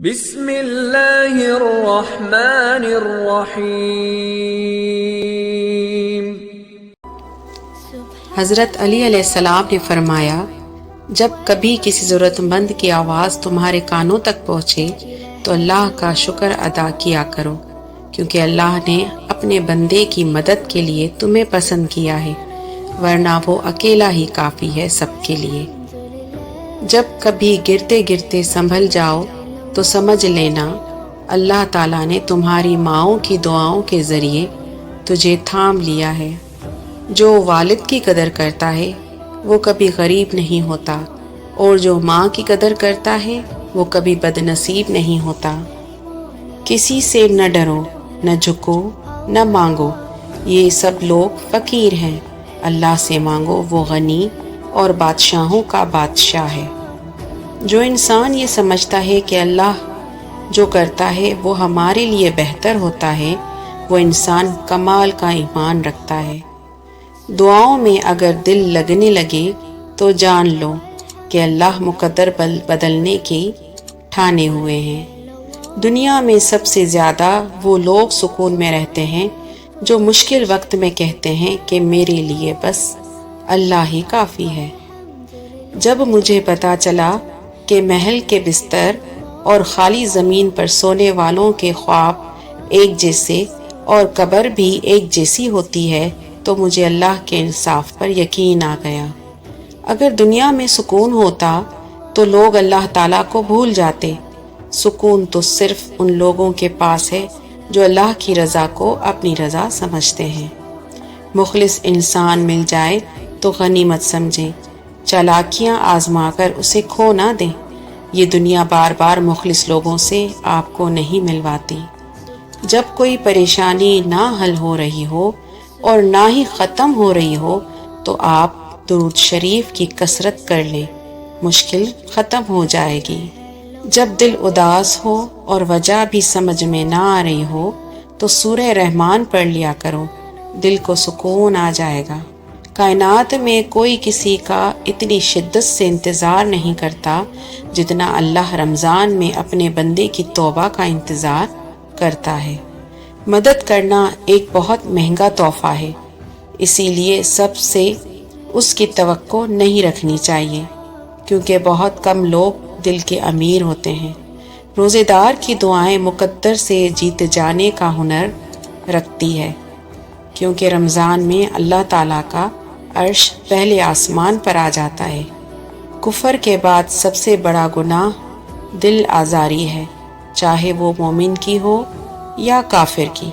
بسم اللہ الرحمن الرحیم۔ حضرت علی علیہ السلام نے فرمایا، جب کبھی کسی ضرورت مند کی آواز تمہارے کانوں تک پہنچے تو اللہ کا شکر ادا کیا کرو، کیونکہ اللہ نے اپنے بندے کی مدد کے لیے تمہیں پسند کیا ہے، ورنہ وہ اکیلا ہی کافی ہے سب کے لیے۔ جب کبھی گرتے گرتے سنبھل جاؤ تو سمجھ لینا اللہ تعالیٰ نے تمہاری ماؤں کی دعاؤں کے ذریعے تجھے تھام لیا ہے۔ جو والد کی قدر کرتا ہے وہ کبھی غریب نہیں ہوتا، اور جو ماں کی قدر کرتا ہے وہ کبھی بد نصیب نہیں ہوتا۔ کسی سے نہ ڈرو، نہ جھکو، نہ مانگو، یہ سب لوگ فقیر ہیں، اللہ سے مانگو، وہ غنی اور بادشاہوں کا بادشاہ ہے۔ جو انسان یہ سمجھتا ہے کہ اللہ جو کرتا ہے وہ ہمارے لیے بہتر ہوتا ہے، وہ انسان کمال کا ایمان رکھتا ہے۔ دعاؤں میں اگر دل لگنے لگے تو جان لو کہ اللہ مقدر بدلنے کے ٹھانے ہوئے ہیں۔ دنیا میں سب سے زیادہ وہ لوگ سکون میں رہتے ہیں جو مشکل وقت میں کہتے ہیں کہ میرے لیے بس اللہ ہی کافی ہے۔ جب مجھے پتا چلا کہ محل کے بستر اور خالی زمین پر سونے والوں کے خواب ایک جیسے اور قبر بھی ایک جیسی ہوتی ہے تو مجھے اللہ کے انصاف پر یقین آ گیا۔ اگر دنیا میں سکون ہوتا تو لوگ اللہ تعالیٰ کو بھول جاتے۔ سکون تو صرف ان لوگوں کے پاس ہے جو اللہ کی رضا کو اپنی رضا سمجھتے ہیں۔ مخلص انسان مل جائے تو غنیمت سمجھیں، چالاکیاں آزما کر اسے کھو نہ دیں۔ یہ دنیا بار بار مخلص لوگوں سے آپ کو نہیں ملواتی۔ جب کوئی پریشانی نہ حل ہو رہی ہو اور نہ ہی ختم ہو رہی ہو تو آپ درود شریف کی کثرت کر لیں، مشکل ختم ہو جائے گی۔ جب دل اداس ہو اور وجہ بھی سمجھ میں نہ آ رہی ہو تو سورہ رحمان پڑھ لیا کرو، دل کو سکون آ جائے گا۔ کائنات میں کوئی کسی کا اتنی شدت سے انتظار نہیں کرتا جتنا اللہ رمضان میں اپنے بندے کی توبہ کا انتظار کرتا ہے۔ مدد کرنا ایک بہت مہنگا تحفہ ہے، اسی لیے سب سے اس کی توقع نہیں رکھنی چاہیے، کیونکہ بہت کم لوگ دل کے امیر ہوتے ہیں۔ روزے دار کی دعائیں مقدر سے جیت جانے کا ہنر رکھتی ہے، کیونکہ رمضان میں اللہ تعالیٰ کا عرش پہلے آسمان پر آ جاتا ہے۔ کفر کے بعد سب سے بڑا گناہ دل آزاری ہے، چاہے وہ مومن کی ہو یا کافر کی۔